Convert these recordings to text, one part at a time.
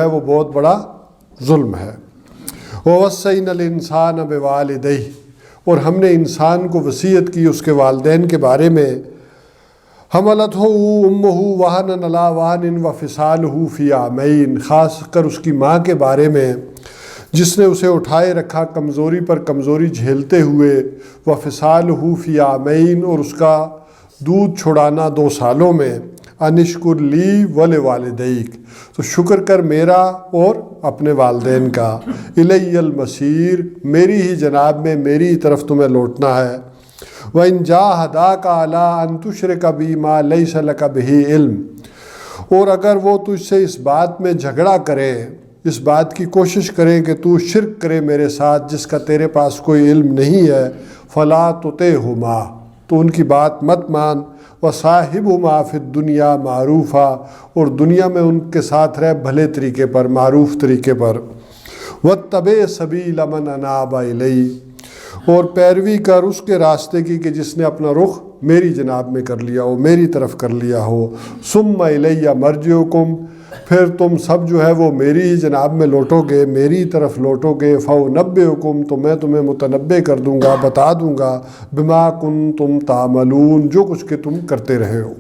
ہے وہ بہت بڑا ظلم ہے۔ وَوَصَّيْنَا الْإِنسَانَ بِوَالِدَيْهِ، اور ہم نے انسان کو وصیت کی اس کے والدین کے بارے میں، حملتہ امہ وہنا علی وہن وفصالہ فی عامین، خاص کر اس کی ماں کے بارے میں جس نے اسے اٹھائے رکھا کمزوری پر کمزوری جھیلتے ہوئے، وفصالہ فی عامین، اور اس کا دودھ چھڑانا 2 سالوں میں، انشکر لی ولوالدیک، تو شکر کر میرا اور اپنے والدین کا، الی المصیر، میری ہی جناب میں، میری ہی طرف تمہیں لوٹنا ہے۔ وَإِن جَاهَدَاكَ عَلَىٰ أَن تُشْرِكَ بِي مَا لَيْسَ لَكَ بِهِ عِلْمٌ، اور اگر وہ تجھ سے اس بات میں جھگڑا کرے، اس بات کی کوشش کرے کہ تو شرک کرے میرے ساتھ جس کا تیرے پاس کوئی علم نہیں ہے، فَلَا تُطِعْهُمَا، تو ان کی بات مت مان، وَصَاحِبْهُمَا فِي الدُّنْيَا مَعْرُوفًا، اور دنیا میں ان کے ساتھ رہ بھلے طریقے پر، معروف طریقے پر، وَاتَّبِعْ سَبِيلَ مَنْ أَنَابَ إِلَيَّ، اور پیروی کر اس کے راستے کی کہ جس نے اپنا رخ میری جناب میں کر لیا ہو، میری طرف کر لیا ہو، ثُمَّ إِلَيَّ مَرْجِعُكُمْ، پھر تم سب جو ہے وہ میری ہی جناب میں لوٹو گے، میری طرف لوٹو گے، فَأُنَبِّئُكُمْ، تو میں تمہیں متنبع کر دوں گا، بتا دوں گا، بِمَا كُنتُمْ تَعْمَلُونَ، جو کچھ کہ تم کرتے رہے ہو۔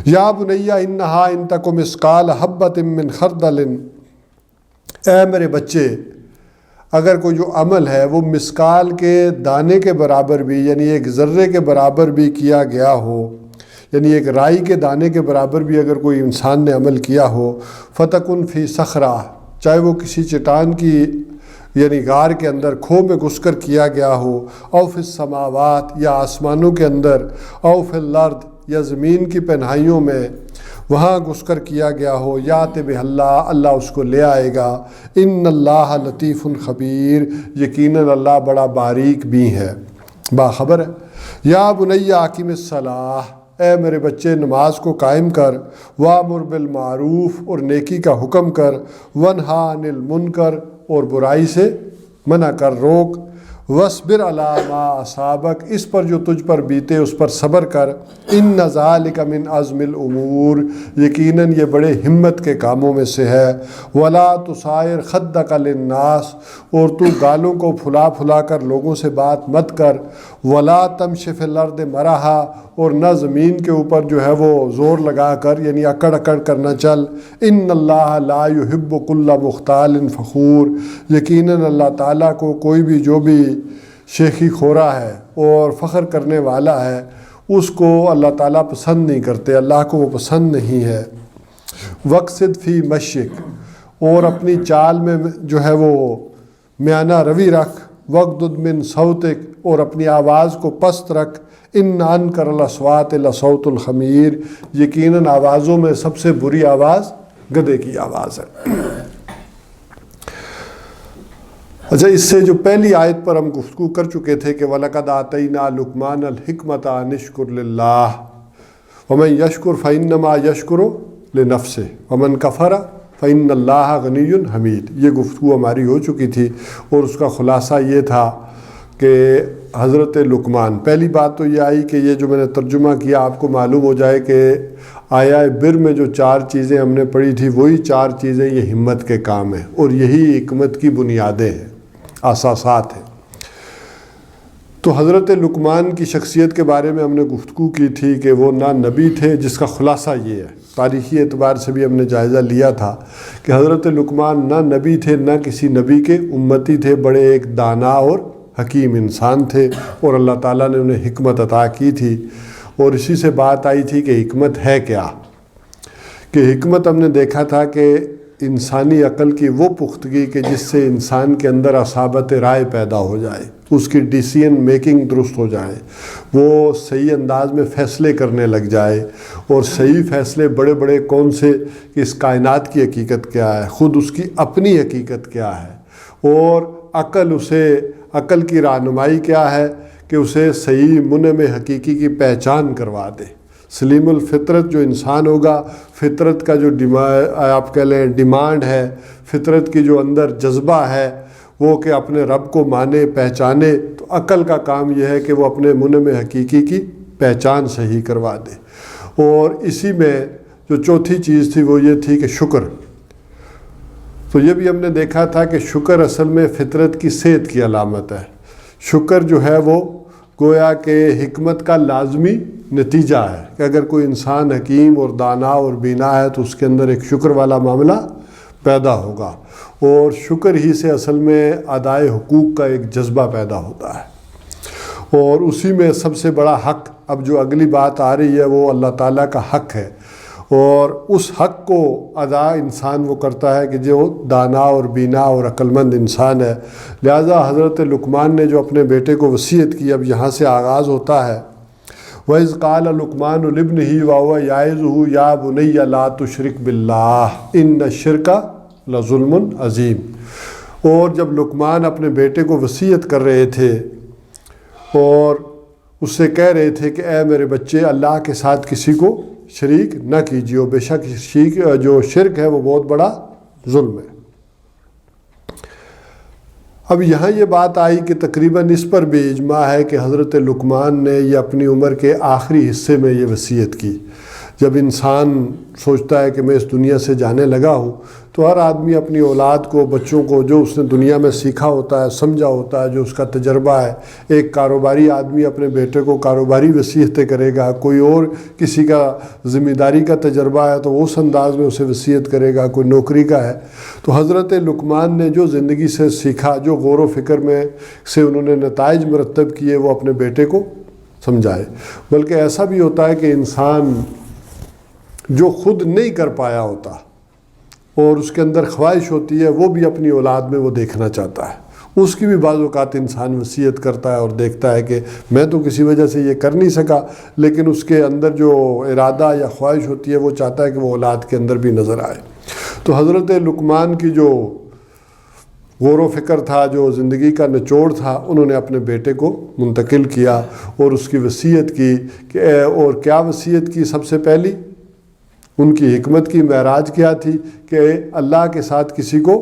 یا بنیّ انہا ان تک مثقال حبۃ من خردل، اے میرے بچے، اگر کوئی جو عمل ہے وہ مثقال کے دانے کے برابر بھی، یعنی ایک ذرے کے برابر بھی کیا گیا ہو، یعنی ایک رائی کے دانے کے برابر بھی اگر کوئی انسان نے عمل کیا ہو، فتکن فی صخرہ، چاہے وہ کسی چٹان کی یعنی غار کے اندر کھو میں گھس کر کیا گیا ہو، او فی السماوات، یا آسمانوں کے اندر، او فی الارض، یا زمین کی پنہائیوں میں وہاں گھس کر کیا گیا ہو، یات بہ اللہ، اللہ اس کو لے آئے گا، ان اللہ لطیف خبیر، یقیناً اللہ بڑا باریک بھی ہے، باخبر ہے۔ یا بنی اقم الصلاۃ، اے میرے بچے نماز کو قائم کر، وامر بالمعروف، اور نیکی کا حکم کر، ونہا عن المنکر، اور برائی سے منع کر، روک، وَاصْبِرْ عَلَىٰ مَا أَصَابَكَ، اس پر جو تجھ پر بیتے اس پر صبر کر، إِنَّ ذَلِكَ مِنْ عَزْمِ الْأُمُورِ، یقیناً یہ بڑے ہمت کے کاموں میں سے ہے، وَلَا تُصَائِرْ خَدَّكَ لِلنَّاسِ، اور تو گالوں کو پھلا پھلا کر لوگوں سے بات مت کر، وَلَا تَمْشِ فِي الْأَرْضِ مَرَحًا، اور نہ زمین کے اوپر جو ہے وہ زور لگا کر یعنی اکڑ اکڑ کر نہ چل، إِنَّ اللَّهَ لَا يُحِبُّ كُلَّ مُخْتَالٍ فَخُورٍ، یقیناً اللہ تعالیٰ کو کوئی بھی جو بھی شیخی خورا ہے اور فخر کرنے والا ہے اس کو اللہ تعالیٰ پسند نہیں کرتے، اللہ کو وہ پسند نہیں ہے۔ وَاقْصِدْ فِي مَشْيِكَ، اور اپنی چال میں جو ہے وہ میانہ روی رکھ، وَاغْضُضْ مِنْ صَوْتِكَ، اور اپنی آواز کو پست رکھ، إِنَّ أَنْكَرَ الْأَصْوَاتِ لَصَوْتُ الْحَمِيرِ، یقیناً آوازوں میں سب سے بری آواز گدھے کی آواز ہے۔ اچھا، اس سے جو پہلی آیت پر ہم گفتگو کر چکے تھے کہ وَلَقَدْ آتَيْنَا لُقْمَانَ الْحِكْمَةَ أَنِ اشْكُرْ لِلَّهِ وَمَنْ يَشْكُرْ فَإِنَّمَا يَشْكُرُ لِنَفْسِهِ وَمَنْ كَفَرَ فَإِنَّ اللَّهَ غَنِيٌّ حَمِيدٌ، یہ گفتگو ہماری ہو چکی تھی اور اس کا خلاصہ یہ تھا کہ حضرت لقمان، پہلی بات تو یہ آئی کہ یہ جو میں نے ترجمہ کیا آپ کو معلوم ہو جائے کہ آیا بر میں جو 4 چیزیں ہم نے پڑھی تھی وہی 4 چیزیں یہ ہمت کے کام ہیں اور یہی حکمت کی بنیادیں ہیں، اساسات ہیں۔ تو حضرت لقمان کی شخصیت کے بارے میں ہم نے گفتگو کی تھی کہ وہ نہ نبی تھے، جس کا خلاصہ یہ ہے، تاریخی اعتبار سے بھی ہم نے جائزہ لیا تھا کہ حضرت لقمان نہ نبی تھے نہ کسی نبی کے امتی تھے، بڑے ایک دانا اور حکیم انسان تھے اور اللہ تعالیٰ نے انہیں حکمت عطا کی تھی۔ اور اسی سے بات آئی تھی کہ حکمت ہے کیا، کہ حکمت ہم نے دیکھا تھا کہ انسانی عقل کی وہ پختگی کہ جس سے انسان کے اندر اصابت رائے پیدا ہو جائے، اس کی ڈیسیژن میکنگ درست ہو جائے، وہ صحیح انداز میں فیصلے کرنے لگ جائے، اور صحیح فیصلے بڑے بڑے کون سے کہ اس کائنات کی حقیقت کیا ہے، خود اس کی اپنی حقیقت کیا ہے، اور عقل کی رہنمائی کیا ہے کہ اسے صحیح منعم حقیقی کی پہچان کروا دے۔ سلیم الفطرت جو انسان ہوگا، فطرت کا جو آپ کہہ لیں ڈیمانڈ ہے، فطرت کی جو اندر جذبہ ہے وہ کہ اپنے رب کو مانے پہچانے، تو عقل کا کام یہ ہے کہ وہ اپنے منعم حقیقی کی پہچان صحیح کروا دے۔ اور اسی میں جو چوتھی چیز تھی وہ یہ تھی کہ شکر، تو یہ بھی ہم نے دیکھا تھا کہ شکر اصل میں فطرت کی صحت کی علامت ہے. شکر جو ہے وہ گویا کہ حکمت کا لازمی نتیجہ ہے کہ اگر کوئی انسان حکیم اور دانا اور بینا ہے تو اس کے اندر ایک شکر والا معاملہ پیدا ہوگا، اور شکر ہی سے اصل میں ادائے حقوق کا ایک جذبہ پیدا ہوتا ہے. اور اسی میں سب سے بڑا حق، اب جو اگلی بات آ رہی ہے وہ اللہ تعالیٰ کا حق ہے، اور اس حق کو ادا انسان وہ کرتا ہے کہ جو دانا اور بینا اور عقل مند انسان ہے. لہٰذا حضرت لقمان نے جو اپنے بیٹے کو وصیت کی، اب یہاں سے آغاز ہوتا ہے. وَإِذْ قَالَ لُقْمَانُ لِابْنِهِ وَهُوَ يَعِظُهُ يَا بُنَيَّ لَا تُشْرِكْ بِاللَّهِ إِنَّ الشِّرْكَ لَظُلْمٌ عَظِيمٌ. اور جب لقمان اپنے بیٹے کو وصیت کر رہے تھے اور اس سے کہہ رہے تھے کہ اے میرے بچے، اللہ کے ساتھ کسی کو شریک نہ کیجیے، بے شک جو شرک ہے وہ بہت بڑا ظلم ہے. اب یہاں یہ بات آئی کہ تقریباً اس پر بھی اجماع ہے کہ حضرت لقمان نے یہ اپنی عمر کے آخری حصے میں یہ وصیت کی. جب انسان سوچتا ہے کہ میں اس دنیا سے جانے لگا ہوں تو ہر آدمی اپنی اولاد کو، بچوں کو، جو اس نے دنیا میں سیکھا ہوتا ہے، سمجھا ہوتا ہے، جو اس کا تجربہ ہے. ایک کاروباری آدمی اپنے بیٹے کو کاروباری وصیتیں کرے گا، کوئی اور کسی کا ذمہ داری کا تجربہ ہے تو اس انداز میں اسے وصیت کرے گا، کوئی نوکری کا ہے. تو حضرت لقمان نے جو زندگی سے سیکھا، جو غور و فکر میں سے انہوں نے نتائج مرتب کیے، وہ اپنے بیٹے کو سمجھائے. بلکہ ایسا بھی ہوتا ہے کہ انسان جو خود نہیں کر پایا ہوتا اور اس کے اندر خواہش ہوتی ہے، وہ بھی اپنی اولاد میں وہ دیکھنا چاہتا ہے. اس کی بھی بعض اوقات انسان وصیت کرتا ہے اور دیکھتا ہے کہ میں تو کسی وجہ سے یہ کر نہیں سکا، لیکن اس کے اندر جو ارادہ یا خواہش ہوتی ہے وہ چاہتا ہے کہ وہ اولاد کے اندر بھی نظر آئے. تو حضرت لقمان کی جو غور و فکر تھا، جو زندگی کا نچوڑ تھا، انہوں نے اپنے بیٹے کو منتقل کیا اور اس کی وصیت کی کہ اور کیا وصیت کی؟ سب سے پہلی ان کی حکمت کی معراج کیا تھی کہ اللہ کے ساتھ کسی کو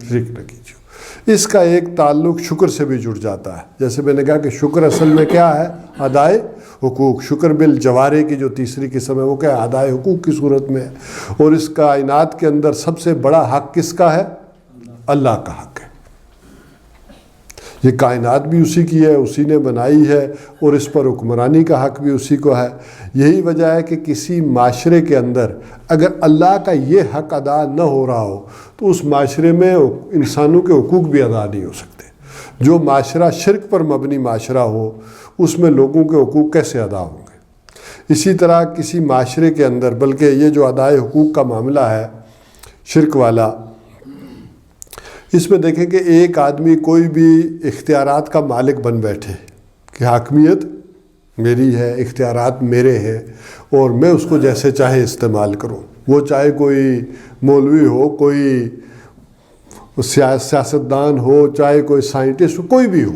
شریک نہ کیجیے. اس کا ایک تعلق شکر سے بھی جڑ جاتا ہے. جیسے میں نے کہا کہ شکر اصل میں کیا ہے؟ ادائے حقوق. شکر بالجوارے کی جو تیسری قسم ہے وہ کیا ہے؟ ادائے حقوق کی صورت میں ہے. اور اس کائنات کے اندر سب سے بڑا حق کس کا ہے؟ اللہ کا حق ہے. یہ کائنات بھی اسی کی ہے، اسی نے بنائی ہے، اور اس پر حکمرانی کا حق بھی اسی کو ہے. یہی وجہ ہے کہ کسی معاشرے کے اندر اگر اللہ کا یہ حق ادا نہ ہو رہا ہو تو اس معاشرے میں انسانوں کے حقوق بھی ادا نہیں ہو سکتے. جو معاشرہ شرک پر مبنی معاشرہ ہو اس میں لوگوں کے حقوق کیسے ادا ہوں گے؟ اسی طرح کسی معاشرے کے اندر، بلکہ یہ جو ادائے حقوق کا معاملہ ہے شرک والا، اس میں دیکھیں کہ ایک آدمی کوئی بھی اختیارات کا مالک بن بیٹھے کہ حاکمیت میری ہے، اختیارات میرے ہیں اور میں اس کو جیسے چاہے استعمال کروں. وہ چاہے کوئی مولوی ہو، کوئی سیاستدان ہو، چاہے کوئی سائنٹسٹ ہو، کوئی بھی ہو،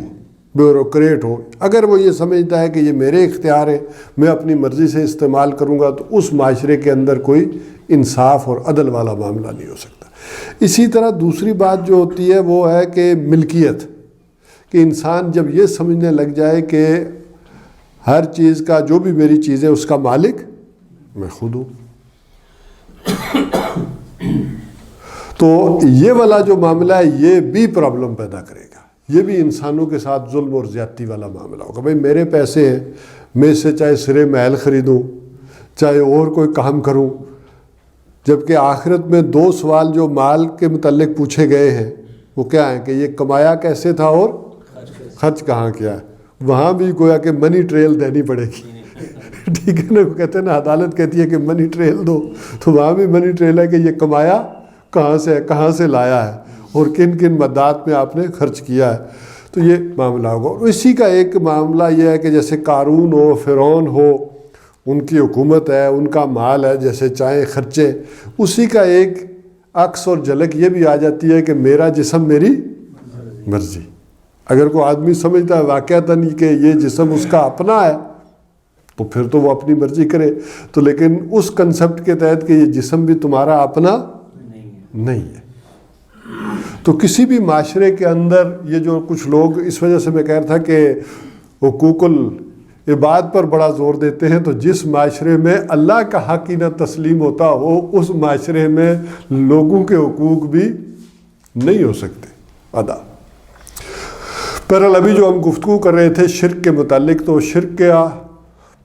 بیوروکریٹ ہو، اگر وہ یہ سمجھتا ہے کہ یہ میرے اختیار ہیں، میں اپنی مرضی سے استعمال کروں گا، تو اس معاشرے کے اندر کوئی انصاف اور عدل والا معاملہ نہیں ہو سکتا. اسی طرح دوسری بات جو ہوتی ہے وہ ہے کہ ملکیت، کہ انسان جب یہ سمجھنے لگ جائے کہ ہر چیز کا، جو بھی میری چیز ہے اس کا مالک میں خود ہوں، تو یہ والا جو معاملہ ہے یہ بھی پرابلم پیدا کرے گا. یہ بھی انسانوں کے ساتھ ظلم اور زیادتی والا معاملہ ہوگا. بھائی میرے پیسے ہیں، میں اس سے چاہے سرے محل خریدوں، چاہے اور کوئی کام کروں. جبکہ آخرت میں دو سوال جو مال کے متعلق پوچھے گئے ہیں وہ کیا ہیں کہ یہ کمایا کیسے تھا اور خرچ کہاں کیا ہے. وہاں بھی گویا کہ منی ٹریل دینی پڑے گی. ٹھیک ہے نا، وہ کہتے ہیں نا عدالت کہتی ہے کہ منی ٹریل دو، تو وہاں بھی منی ٹریل ہے کہ یہ کمایا کہاں سے ہے، کہاں سے لایا ہے اور کن کن مدات میں آپ نے خرچ کیا ہے. تو یہ معاملہ ہوگا. اور اسی کا ایک معاملہ یہ ہے کہ جیسے قارون ہو، فرعون ہو، ان کی حکومت ہے، ان کا مال ہے، جیسے چاہے خرچے، اسی کا ایک عکس اور جھلک یہ بھی آ جاتی ہے کہ میرا جسم میری مرضی. اگر کوئی آدمی سمجھتا ہے واقعتاً کہ یہ جسم اس کا اپنا ہے تو پھر تو وہ اپنی مرضی کرے. تو لیکن اس کنسپٹ کے تحت کہ یہ جسم بھی تمہارا اپنا نہیں ہے. تو کسی بھی معاشرے کے اندر یہ جو کچھ لوگ، اس وجہ سے میں کہہ رہا تھا کہ حقوق یہ بات پر بڑا زور دیتے ہیں، تو جس معاشرے میں اللہ کا حق ہی نہ تسلیم ہوتا ہو اس معاشرے میں لوگوں کے حقوق بھی نہیں ہو سکتے ادا۔ بہرحال ابھی جو ہم گفتگو کر رہے تھے شرک کے متعلق، تو شرک کا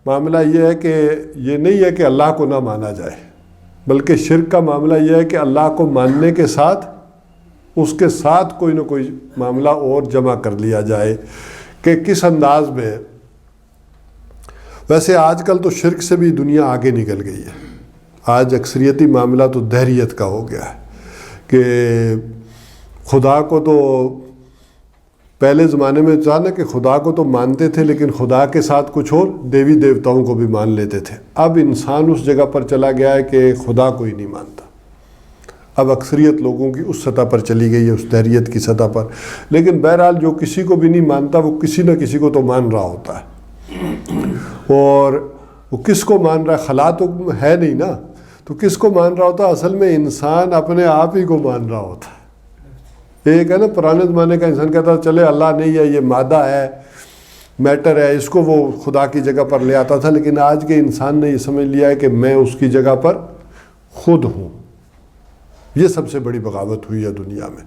معاملہ یہ ہے کہ یہ نہیں ہے کہ اللہ کو نہ مانا جائے، بلکہ شرک کا معاملہ یہ ہے کہ اللہ کو ماننے کے ساتھ اس کے ساتھ کوئی نہ کوئی معاملہ اور جمع کر لیا جائے۔ کہ کس انداز میں؟ ویسے آج کل تو شرک سے بھی دنیا آگے نکل گئی ہے، آج اکثریتی معاملہ تو دہریت کا ہو گیا ہے کہ خدا کو تو پہلے زمانے میں تھا نا کہ خدا کو تو مانتے تھے لیکن خدا کے ساتھ کچھ اور دیوی دیوتاؤں کو بھی مان لیتے تھے۔ اب انسان اس جگہ پر چلا گیا ہے کہ خدا کو ہی نہیں مانتا، اب اکثریت لوگوں کی اس سطح پر چلی گئی ہے، اس دہریت کی سطح پر۔ لیکن بہرحال جو کسی کو بھی نہیں مانتا وہ کسی نہ کسی کو تو مان رہا ہوتا ہے، اور وہ کس کو مان رہا ہے؟ خلا تو ہے نہیں نا، تو کس کو مان رہا ہوتا ہے؟ اصل میں انسان اپنے آپ ہی کو مان رہا ہوتا ہے۔ ایک ہے نا پرانے زمانے کا انسان کہتا ہے چلے اللہ نہیں ہے، یہ مادہ ہے، میٹر ہے، اس کو وہ خدا کی جگہ پر لے آتا تھا، لیکن آج کے انسان نے یہ سمجھ لیا ہے کہ میں اس کی جگہ پر خود ہوں۔ یہ سب سے بڑی بغاوت ہوئی ہے دنیا میں،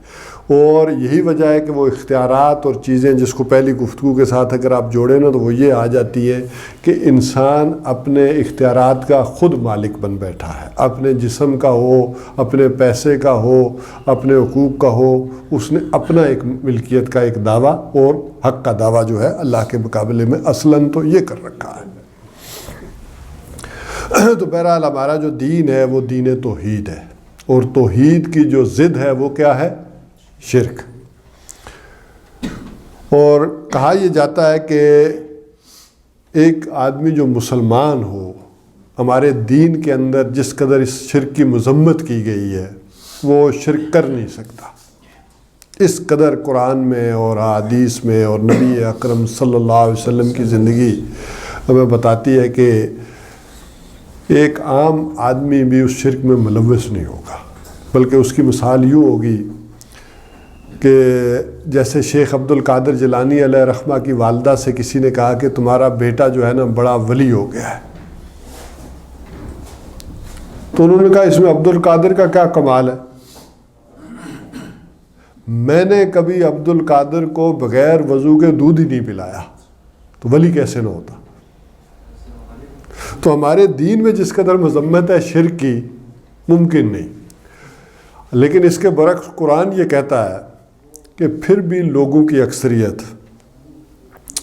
اور یہی وجہ ہے کہ وہ اختیارات اور چیزیں جس کو پہلی گفتگو کے ساتھ اگر آپ جوڑیں نا تو وہ یہ آ جاتی ہے کہ انسان اپنے اختیارات کا خود مالک بن بیٹھا ہے، اپنے جسم کا ہو، اپنے پیسے کا ہو، اپنے حقوق کا ہو، اس نے اپنا ایک ملکیت کا ایک دعویٰ اور حق کا دعویٰ جو ہے اللہ کے مقابلے میں اصلاً تو یہ کر رکھا ہے۔ تو بہرحال ہمارا جو دین ہے وہ دین توحید ہے، اور توحید کی جو ضد ہے وہ کیا ہے؟ شرک۔ اور کہا یہ جاتا ہے کہ ایک آدمی جو مسلمان ہو ہمارے دین کے اندر جس قدر اس شرک کی مذمت کی گئی ہے وہ شرک کر نہیں سکتا، اس قدر قرآن میں اور حدیث میں اور نبی اکرم صلی اللہ علیہ وسلم کی زندگی ہمیں بتاتی ہے کہ ایک عام آدمی بھی اس شرک میں ملوث نہیں ہوگا، بلکہ اس کی مثال یوں ہوگی کہ جیسے شیخ عبد القادر جیلانی علیہ رحمہ کی والدہ سے کسی نے کہا کہ تمہارا بیٹا جو ہے نا بڑا ولی ہو گیا ہے، تو انہوں نے کہا اس میں عبد القادر کا کیا کمال ہے؟ میں نے کبھی عبد القادر کو بغیر وضو کے دودھ ہی نہیں پلایا، تو ولی کیسے نہ ہوتا؟ تو ہمارے دین میں جس قدر مذمت ہے شرک کی ممکن نہیں، لیکن اس کے برعکس قرآن یہ کہتا ہے کہ پھر بھی لوگوں کی اکثریت،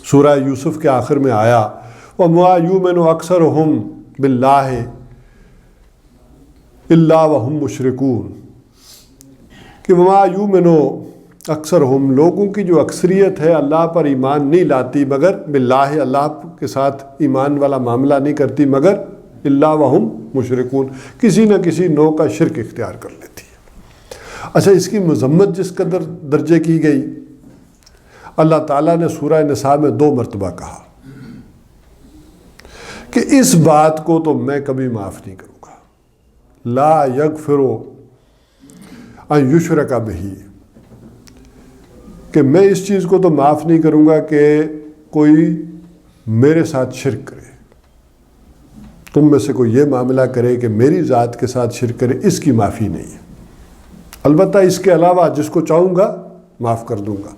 سورہ یوسف کے آخر میں آیا وَمَا يُؤْمِنُ أَكْثَرُهُمْ بِاللَّهِ إِلَّا وَهُمْ مُشْرِكُونَ، کہ وَمَا يُؤْمِنُ أَكْثَرُهُمْ، لوگوں کی جو اکثریت ہے اللہ پر ایمان نہیں لاتی مگر باللہ، اللہ کے ساتھ ایمان والا معاملہ نہیں کرتی مگر إِلَّا وَهُمْ مُشْرِكُونَ، کسی نہ کسی نوع کا شرک اختیار کر لیتی ہے۔ اچھا، اس کی مذمت جس قدر درجے کی گئی، اللہ تعالیٰ نے سورہ نساء میں 2 مرتبہ کہا کہ اس بات کو تو میں کبھی معاف نہیں کروں گا، لا یغفر ان یشرک بہ، کہ میں اس چیز کو تو معاف نہیں کروں گا کہ کوئی میرے ساتھ شرک کرے، تم میں سے کوئی یہ معاملہ کرے کہ میری ذات کے ساتھ شرک کرے، اس کی معافی نہیں ہے۔ البتہ اس کے علاوہ جس کو چاہوں گا معاف کر دوں گا،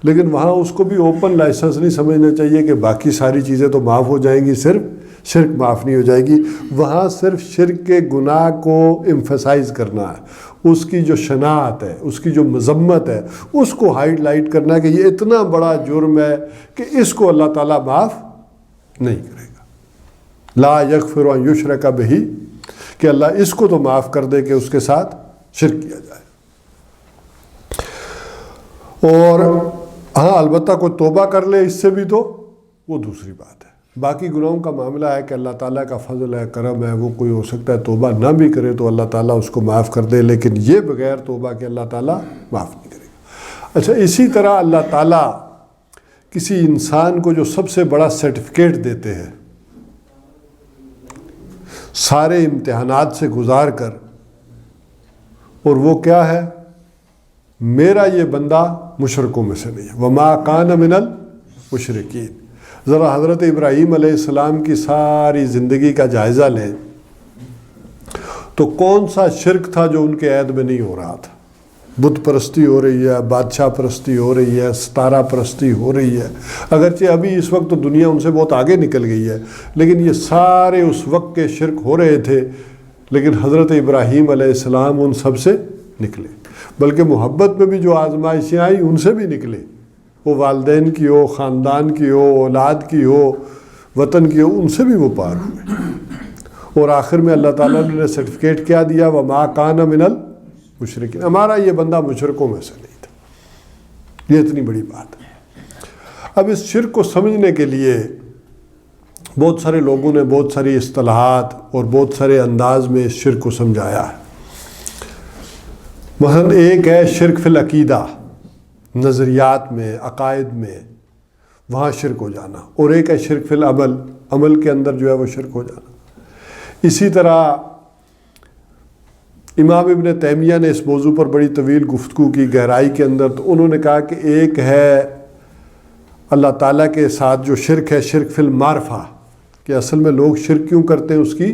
لیکن وہاں اس کو بھی اوپن لائسنس نہیں سمجھنا چاہیے کہ باقی ساری چیزیں تو معاف ہو جائیں گی، صرف شرک معاف نہیں ہو جائے گی۔ وہاں صرف شرک کے گناہ کو ایمفیسائز کرنا ہے، اس کی جو شناعت ہے، اس کی جو مذمت ہے، اس کو ہائیڈ لائٹ کرنا ہے کہ یہ اتنا بڑا جرم ہے کہ اس کو اللہ تعالیٰ معاف نہیں کرے گا۔ لا یغفر ان یشرک بہ، کہ اللہ اس کو تو معاف کر دے کہ اس کے ساتھ شرک کیا جائے۔ اور ہاں البتہ کوئی توبہ کر لے اس سے بھی تو وہ دوسری بات ہے۔ باقی گناہوں کا معاملہ ہے کہ اللہ تعالیٰ کا فضل ہے، کرم ہے، وہ کوئی ہو سکتا ہے توبہ نہ بھی کرے تو اللہ تعالیٰ اس کو معاف کر دے، لیکن یہ بغیر توبہ کے اللہ تعالیٰ معاف نہیں کرے گا۔ اچھا، اسی طرح اللہ تعالیٰ کسی انسان کو جو سب سے بڑا سرٹیفکیٹ دیتے ہیں سارے امتحانات سے گزار کر، اور وہ کیا ہے؟ میرا یہ بندہ مشرکوں میں سے نہیں ہے، وَمَا كَانَ مِنَ الْمُشْرِكِينَ، ذرا حضرت ابراہیم علیہ السلام کی ساری زندگی کا جائزہ لیں تو کون سا شرک تھا جو ان کے عہد میں نہیں ہو رہا تھا؟ بت پرستی ہو رہی ہے، بادشاہ پرستی ہو رہی ہے، ستارہ پرستی ہو رہی ہے، اگرچہ ابھی اس وقت تو دنیا ان سے بہت آگے نکل گئی ہے، لیکن یہ سارے اس وقت کے شرک ہو رہے تھے، لیکن حضرت ابراہیم علیہ السلام ان سب سے نکلے، بلکہ محبت میں بھی جو آزمائشیں آئیں ان سے بھی نکلے، وہ والدین کی ہو، خاندان کی ہو، اولاد کی ہو، وطن کی ہو، ان سے بھی وہ پار ہوئے، اور آخر میں اللہ تعالیٰ نے سرٹیفکیٹ کیا دیا، وَمَا كَانَ مِنَ الْمُشْرِكِينَ، ہمارا یہ بندہ مشرکوں میں سے نہیں تھا۔ یہ اتنی بڑی بات ہے۔ اب اس شرک کو سمجھنے کے لیے بہت سارے لوگوں نے بہت ساری اصطلاحات اور بہت سارے انداز میں اس شرک کو سمجھایا ہے۔ مثلا ایک ہے شرک فی العقیدہ، نظریات میں، عقائد میں وہاں شرک ہو جانا، اور ایک ہے شرک فی العمل، عمل کے اندر جو ہے وہ شرک ہو جانا۔ اسی طرح امام ابن تیمیہ نے اس موضوع پر بڑی طویل گفتگو کی گہرائی کے اندر، تو انہوں نے کہا کہ ایک ہے اللہ تعالیٰ کے ساتھ جو شرک ہے، شرک فی المعرفہ، کہ اصل میں لوگ شرک کیوں کرتے ہیں، اس کی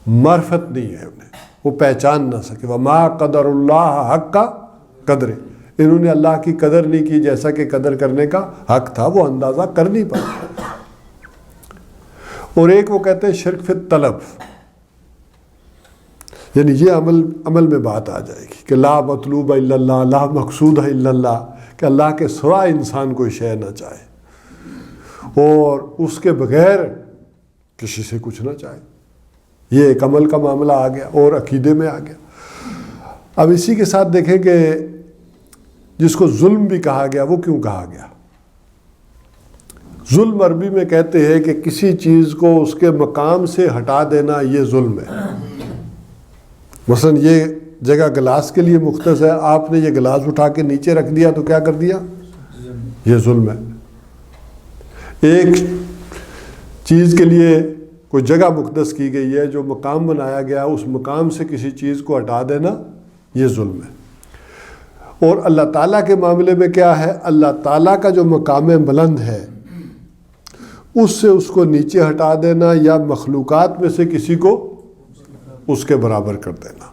معرفت نہیں ہے انہیں، وہ پہچان نہ سکے۔ وما قدر اللہ حق کا قدر، انہوں نے اللہ کی قدر نہیں کی جیسا کہ قدر کرنے کا حق تھا، وہ اندازہ کر نہیں پاتے۔ اور ایک وہ کہتے ہیں شرک فی الطلب، یعنی یہ عمل میں بات آ جائے گی کہ لا مطلوب الا اللہ، لا مقصود الا اللہ، کہ اللہ کے سوا انسان کوئی شے نہ چاہے اور اس کے بغیر کسی سے کچھ نہ چاہے، یہ ایک عمل کا معاملہ آ گیا اور عقیدے میں آ گیا۔ اب اسی کے ساتھ دیکھیں کہ جس کو ظلم بھی کہا گیا، وہ کیوں کہا گیا؟ ظلم عربی میں کہتے ہیں کہ کسی چیز کو اس کے مقام سے ہٹا دینا، یہ ظلم ہے۔ مثلا یہ جگہ گلاس کے لیے مختص ہے، آپ نے یہ گلاس اٹھا کے نیچے رکھ دیا تو کیا کر دیا؟ یہ ظلم ہے۔ ایک چیز کے لیے کوئی جگہ مقدس کی گئی ہے، جو مقام بنایا گیا، اس مقام سے کسی چیز کو ہٹا دینا یہ ظلم ہے۔ اور اللہ تعالیٰ کے معاملے میں کیا ہے؟ اللہ تعالیٰ کا جو مقام بلند ہے اس سے اس کو نیچے ہٹا دینا، یا مخلوقات میں سے کسی کو اس کے برابر کر دینا،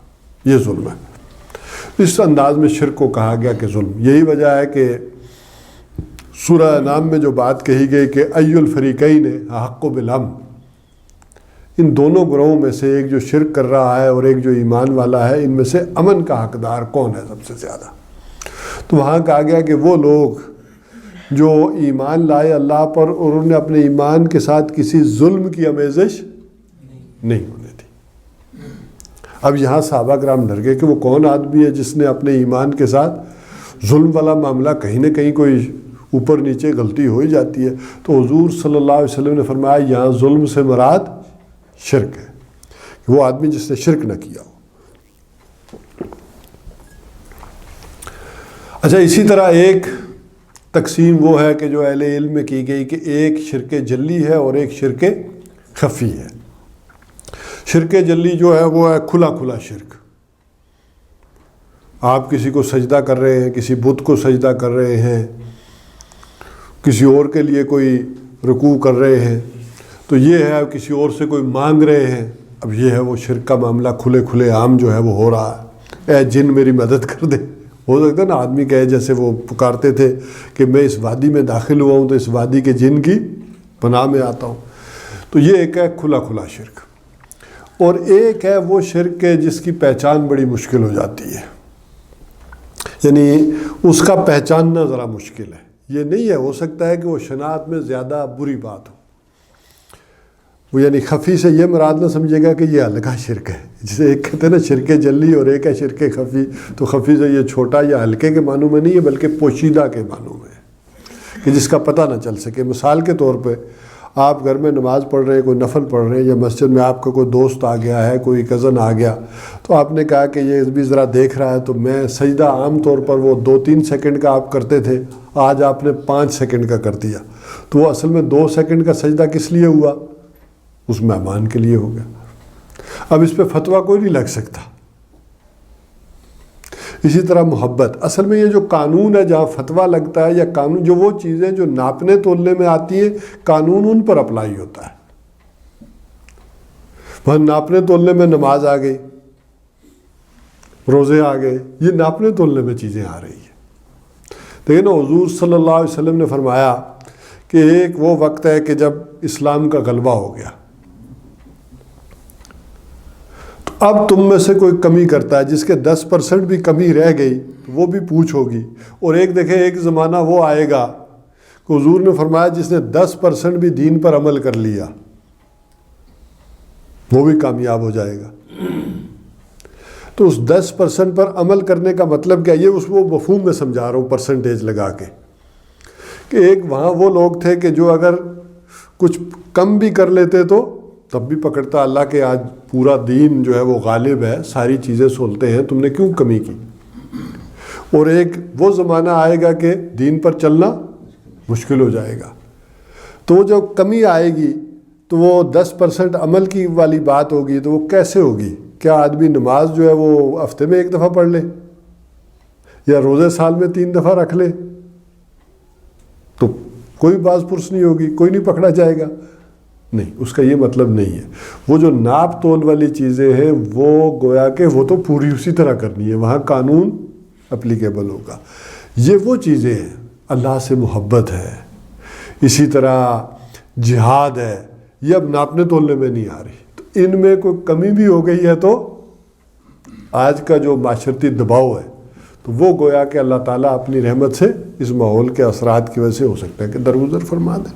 یہ ظلم ہے۔ اس انداز میں شرک کو کہا گیا کہ ظلم۔ یہی وجہ ہے کہ سورہ انعام میں جو بات کہی گئی کہ ای الفریقین احق بالامن، ان دونوں گروہوں میں سے ایک جو شرک کر رہا ہے اور ایک جو ایمان والا ہے، ان میں سے امن کا حقدار کون ہے سب سے زیادہ؟ تو وہاں کہا گیا کہ وہ لوگ جو ایمان لائے اللہ پر اور انہوں نے اپنے ایمان کے ساتھ کسی ظلم کی آمیزش نہیں ہونے دی۔ اب یہاں صحابہ کرام ڈر گئے کہ وہ کون آدمی ہے جس نے اپنے ایمان کے ساتھ ظلم والا معاملہ، کہیں نہ کہیں کوئی اوپر نیچے غلطی ہو ہی جاتی ہے۔ تو حضور صلی اللہ علیہ وسلم نے فرمایا یہاں ظلم سے مراد شرک ہے، کہ وہ آدمی جس نے شرک نہ کیا ہو۔ اچھا، اسی طرح ایک تقسیم وہ ہے کہ جو اہل علم میں کی گئی کہ ایک شرک جلی ہے اور ایک شرک خفی ہے۔ شرک جلی جو ہے وہ ہے کھلا کھلا شرک، آپ کسی کو سجدہ کر رہے ہیں، کسی بت کو سجدہ کر رہے ہیں، کسی اور کے لیے کوئی رکوع کر رہے ہیں، تو یہ ہے کسی اور سے کوئی مانگ رہے ہیں، اب یہ ہے وہ شرک کا معاملہ کھلے کھلے عام جو ہے وہ ہو رہا ہے۔ اے جن میری مدد کر دے، ہو سکتا ہے نا آدمی کہے جیسے وہ پکارتے تھے کہ میں اس وادی میں داخل ہوا ہوں تو اس وادی کے جن کی پناہ میں آتا ہوں، تو یہ ایک ہے کھلا کھلا شرک۔ اور ایک ہے وہ شرک ہے جس کی پہچان بڑی مشکل ہو جاتی ہے، یعنی اس کا پہچاننا ذرا مشکل ہے۔ یہ نہیں ہے، ہو سکتا ہے کہ وہ شناعت میں زیادہ بری بات ہو، وہ یعنی خفی سے یہ مراد نہ سمجھے گا کہ یہ ہلکا شرک ہے، جسے ایک کہتے ہیں نا شرک جلی اور ایک ہے شرک خفی، تو خفی سے یہ چھوٹا یا ہلکے کے معنوں میں نہیں ہے بلکہ پوشیدہ کے معنوں میں ہے، کہ جس کا پتہ نہ چل سکے۔ مثال کے طور پہ آپ گھر میں نماز پڑھ رہے ہیں، کوئی نفل پڑھ رہے ہیں، یا مسجد میں آپ کا کوئی دوست آ گیا ہے، کوئی کزن آ گیا، تو آپ نے کہا کہ یہ بھی ذرا دیکھ رہا ہے، تو میں سجدہ عام طور پر وہ 2-3 سیکنڈ کا آپ کرتے تھے، آج آپ نے 5 سیکنڈ کا کر دیا، تو وہ اصل میں 2 سیکنڈ کا سجدہ کس لیے ہوا؟ اس مہمان کے لیے ہو گیا۔ اب اس پہ فتویٰ کوئی نہیں لگ سکتا، اسی طرح محبت، اصل میں یہ جو قانون ہے جہاں فتویٰ لگتا ہے یا قانون، جو وہ چیزیں جو ناپنے تولنے میں آتی ہیں قانون ان پر اپلائی ہوتا ہے. وہاں ناپنے تولنے میں نماز آ گئی، روزے آ گئے، یہ ناپنے تولنے میں چیزیں آ رہی ہیں. لیکن حضور صلی اللہ علیہ وسلم نے فرمایا کہ ایک وہ وقت ہے کہ جب اسلام کا غلبہ ہو گیا، تو اب تم میں سے کوئی کمی کرتا ہے، جس کے 10% بھی کمی رہ گئی وہ بھی پوچھ ہوگی. اور ایک دیکھیں ایک زمانہ وہ آئے گا کہ حضور نے فرمایا جس نے 10% بھی دین پر عمل کر لیا وہ بھی کامیاب ہو جائے گا. تو اس 10% پر عمل کرنے کا مطلب کیا؟ یہ اس وہ مفہوم میں سمجھا رہا ہوں پرسنٹیج لگا کے، کہ ایک وہاں وہ لوگ تھے کہ جو اگر کچھ کم بھی کر لیتے تو تب بھی پکڑتا اللہ کہ آج پورا دین جو ہے وہ غالب ہے، ساری چیزیں سہولتیں ہیں، تم نے کیوں کمی کی. اور ایک وہ زمانہ آئے گا کہ دین پر چلنا مشکل ہو جائے گا. تو وہ جو کمی آئے گی تو وہ 10% عمل کی والی بات ہوگی، تو وہ کیسے ہوگی؟ کیا آدمی نماز جو ہے وہ ہفتے میں 1 دفعہ پڑھ لے یا روزے سال میں 3 دفعہ رکھ لے تو کوئی باز پرس نہیں ہوگی، کوئی نہیں پکڑا جائے گا؟ نہیں، اس کا یہ مطلب نہیں ہے. وہ جو ناپ تول والی چیزیں ہیں وہ گویا کہ وہ تو پوری اسی طرح کرنی ہے، وہاں قانون اپلیکیبل ہوگا. یہ وہ چیزیں ہیں، اللہ سے محبت ہے، اسی طرح جہاد ہے، یہ اب ناپنے تولنے میں نہیں آ رہی. تو ان میں کوئی کمی بھی ہو گئی ہے تو آج کا جو معاشرتی دباؤ ہے تو وہ گویا کہ اللہ تعالیٰ اپنی رحمت سے اس ماحول کے اثرات کی وجہ سے ہو سکتا ہے کہ درگزر فرما دے.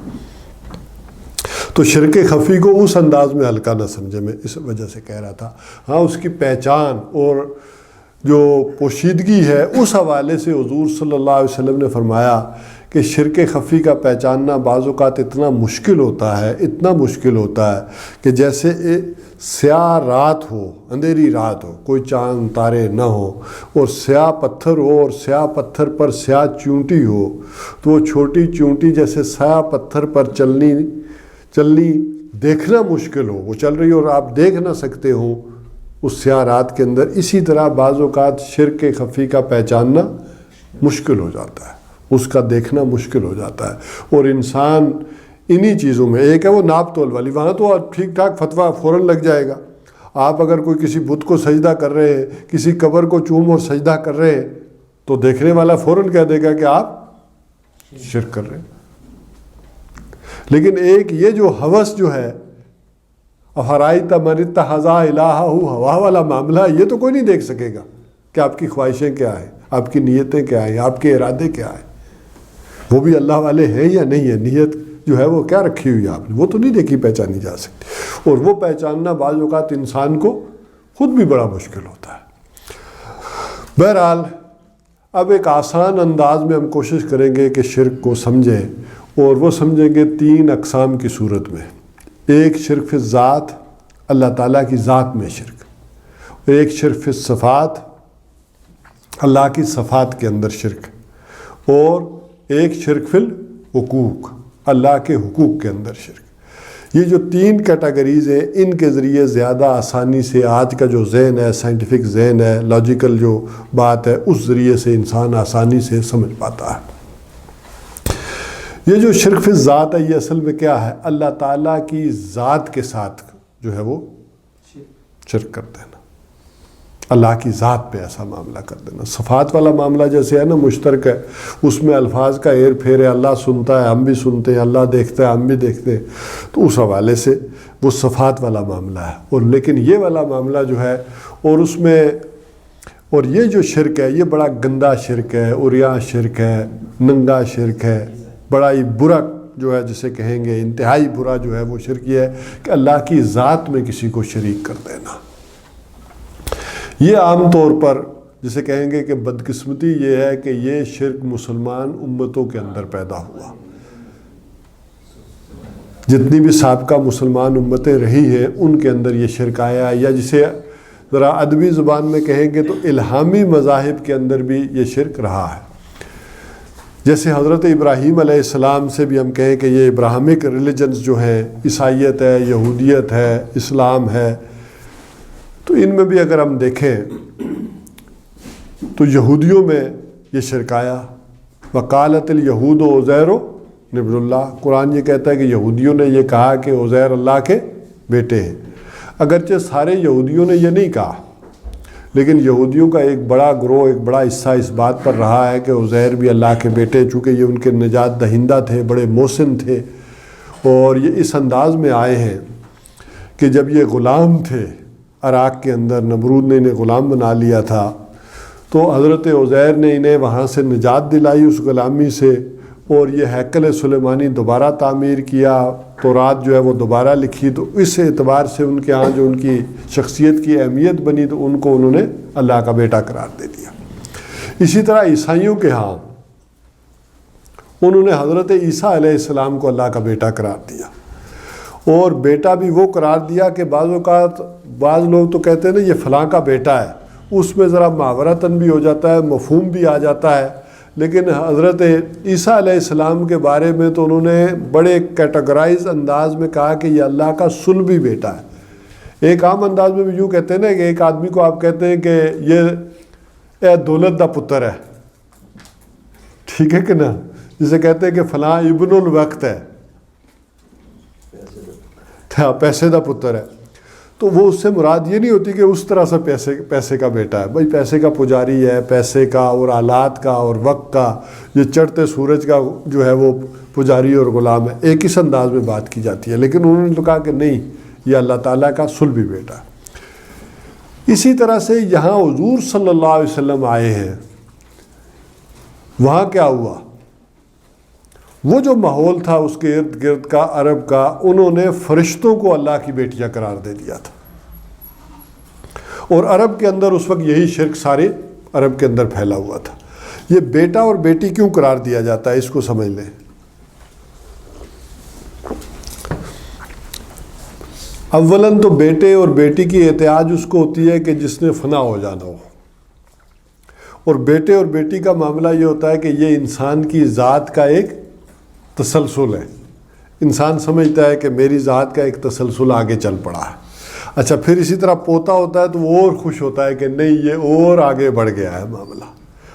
تو شرک خفی کو اس انداز میں ہلکا نہ سمجھے، میں اس وجہ سے کہہ رہا تھا. ہاں اس کی پہچان اور جو پوشیدگی ہے اس حوالے سے حضور صلی اللہ علیہ وسلم نے فرمایا کہ شرک خفی کا پہچاننا بعض اوقات اتنا مشکل ہوتا ہے کہ جیسے سیاہ رات ہو، اندھیری رات ہو، کوئی چاند تارے نہ ہو، اور سیاہ پتھر ہو اور سیاہ پتھر پر سیاہ چونٹی ہو، تو وہ چھوٹی چونٹی جیسے سیاہ پتھر پر چلنی دیکھنا مشکل ہو، وہ چل رہی ہو اور آپ دیکھ نہ سکتے ہو اس سیاہ رات کے اندر. اسی طرح بعض اوقات شرک خفی کا پہچاننا مشکل ہو جاتا ہے، اس کا دیکھنا مشکل ہو جاتا ہے. اور انسان انہی چیزوں میں، ایک ہے وہ ناپ تول والی، وہاں تو ٹھیک ٹھاک فتویٰ فوراً لگ جائے گا. آپ اگر کوئی کسی بت کو سجدہ کر رہے ہیں، کسی قبر کو چوم اور سجدہ کر رہے ہیں تو دیکھنے والا فوراً کہہ دے گا کہ آپ شرک کر رہے ہیں. لیکن ایک یہ جو ہوس جو ہے افرائیت من اتخذ الہہ ہوا والا معاملہ، یہ تو کوئی نہیں دیکھ سکے گا کہ آپ کی خواہشیں کیا ہیں، آپ کی نیتیں کیا ہیں، آپ کے ارادے کیا ہیں، وہ بھی اللہ والے ہیں یا نہیں ہے، نیت جو ہے وہ کیا رکھی ہوئی ہے آپ نے، وہ تو نہیں دیکھی پہچانی جا سکتی. اور وہ پہچاننا بعض اوقات انسان کو خود بھی بڑا مشکل ہوتا ہے. بہرحال اب ایک آسان انداز میں ہم کوشش کریں گے کہ شرک کو سمجھیں، اور وہ سمجھیں گے 3 اقسام کی صورت میں. ایک شرک فی الذات، اللہ تعالیٰ کی ذات میں شرک. ایک شرک فی الصفات، اللہ کی صفات کے اندر شرک. اور ایک شرک فی الحقوق، اللہ کے حقوق کے اندر شرک. یہ جو 3 کیٹیگریز ہیں، ان کے ذریعے زیادہ آسانی سے آج کا جو ذہن ہے، سائنٹیفک ذہن ہے، لاجیکل جو بات ہے، اس ذریعے سے انسان آسانی سے سمجھ پاتا ہے. یہ جو شرک فی الذات ہے، یہ اصل میں کیا ہے؟ اللہ تعالیٰ کی ذات کے ساتھ جو ہے وہ شرک کر دینا، اللہ کی ذات پہ ایسا معاملہ کر دینا. صفات والا معاملہ جیسے ہے نا، مشترک ہے، اس میں الفاظ کا ہیر پھیر ہے، اللہ سنتا ہے ہم بھی سنتے ہیں، اللہ دیکھتا ہے ہم بھی دیکھتے ہیں، تو اس حوالے سے وہ صفات والا معاملہ ہے. اور لیکن یہ والا معاملہ جو ہے، اور اس میں اور یہ جو شرک ہے یہ بڑا گندا شرک ہے، عریاں شرک ہے، ننگا شرک ہے، بڑا ہی برا جو ہے جسے کہیں گے انتہائی برا جو ہے وہ شرک یہ ہے کہ اللہ کی ذات میں کسی کو شریک کر دینا. یہ عام طور پر جسے کہیں گے کہ بدقسمتی یہ ہے کہ یہ شرک مسلمان امتوں کے اندر پیدا ہوا. جتنی بھی سابقہ مسلمان امتیں رہی ہیں ان کے اندر یہ شرک آیا ہے، یا جسے ذرا ادبی زبان میں کہیں گے تو الہامی مذاہب کے اندر بھی یہ شرک رہا ہے. جیسے حضرت ابراہیم علیہ السلام سے بھی ہم کہیں کہ یہ ابراہمک ریلیجنز جو ہیں، عیسائیت ہے، یہودیت ہے، اسلام ہے، تو ان میں بھی اگر ہم دیکھیں تو یہودیوں میں یہ شرک آیا. وقالت الیہود عزیر ابن اللہ. قرآن یہ کہتا ہے کہ یہودیوں نے یہ کہا کہ عزیر اللہ کے بیٹے ہیں. اگرچہ سارے یہودیوں نے یہ نہیں کہا، لیکن یہودیوں کا ایک بڑا گروہ، ایک بڑا حصہ اس بات پر رہا ہے کہ عزیر بھی اللہ کے بیٹے، چونکہ یہ ان کے نجات دہندہ تھے، بڑے محسن تھے. اور یہ اس انداز میں آئے ہیں کہ جب یہ غلام تھے عراق کے اندر، نمرود نے انہیں غلام بنا لیا تھا، تو حضرت عزیر نے انہیں وہاں سے نجات دلائی اس غلامی سے، اور یہ ہیکل سلیمانی دوبارہ تعمیر کیا، تورات جو ہے وہ دوبارہ لکھی. تو اس اعتبار سے ان کے ہاں جو ان کی شخصیت کی اہمیت بنی، تو ان کو انہوں نے اللہ کا بیٹا قرار دے دیا. اسی طرح عیسائیوں کے ہاں انہوں نے حضرت عیسیٰ علیہ السلام کو اللہ کا بیٹا قرار دیا، اور بیٹا بھی وہ قرار دیا کہ بعض اوقات بعض لوگ تو کہتے ہیں نا یہ فلاں کا بیٹا ہے، اس میں ذرا محاورتاً بھی ہو جاتا ہے، مفہوم بھی آ جاتا ہے. لیکن حضرت عیسیٰ علیہ السلام کے بارے میں تو انہوں نے بڑے کیٹیگرائز انداز میں کہا کہ یہ اللہ کا صلبی بیٹا ہے. ایک عام انداز میں بھی یوں کہتے ہیں نا کہ ایک آدمی کو آپ کہتے ہیں کہ یہ اے دولت دا پتر ہے، ٹھیک ہے کہ نا، جسے کہتے ہیں کہ فلاں ابن الوقت ہے، پیسے دا پتر ہے. تو وہ اس سے مراد یہ نہیں ہوتی کہ اس طرح سے پیسے کا بیٹا ہے. بھائی پیسے کا پجاری ہے، پیسے کا اور آلات کا اور وقت کا، یہ چڑھتے سورج کا جو ہے وہ پجاری اور غلام ہے. ایک اس انداز میں بات کی جاتی ہے، لیکن انہوں نے تو کہا کہ نہیں، یہ اللہ تعالیٰ کا صلبی بیٹا ہے. اسی طرح سے یہاں حضور صلی اللہ علیہ وسلم آئے ہیں، وہاں کیا ہوا؟ وہ جو ماحول تھا اس کے ارد گرد کا عرب کا، انہوں نے فرشتوں کو اللہ کی بیٹیاں قرار دے دیا تھا. اور عرب کے اندر اس وقت یہی شرک سارے عرب کے اندر پھیلا ہوا تھا. یہ بیٹا اور بیٹی کیوں قرار دیا جاتا ہے، اس کو سمجھ لیں. اولاً تو بیٹے اور بیٹی کی احتیاج اس کو ہوتی ہے کہ جس نے فنا ہو جانا ہو، اور بیٹے اور بیٹی کا معاملہ یہ ہوتا ہے کہ یہ انسان کی ذات کا ایک تسلسل ہے. انسان سمجھتا ہے کہ میری ذات کا ایک تسلسل آگے چل پڑا ہے. اچھا، پھر اسی طرح پوتا ہوتا ہے تو وہ اور خوش ہوتا ہے کہ نہیں، یہ اور آگے بڑھ گیا ہے معاملہ،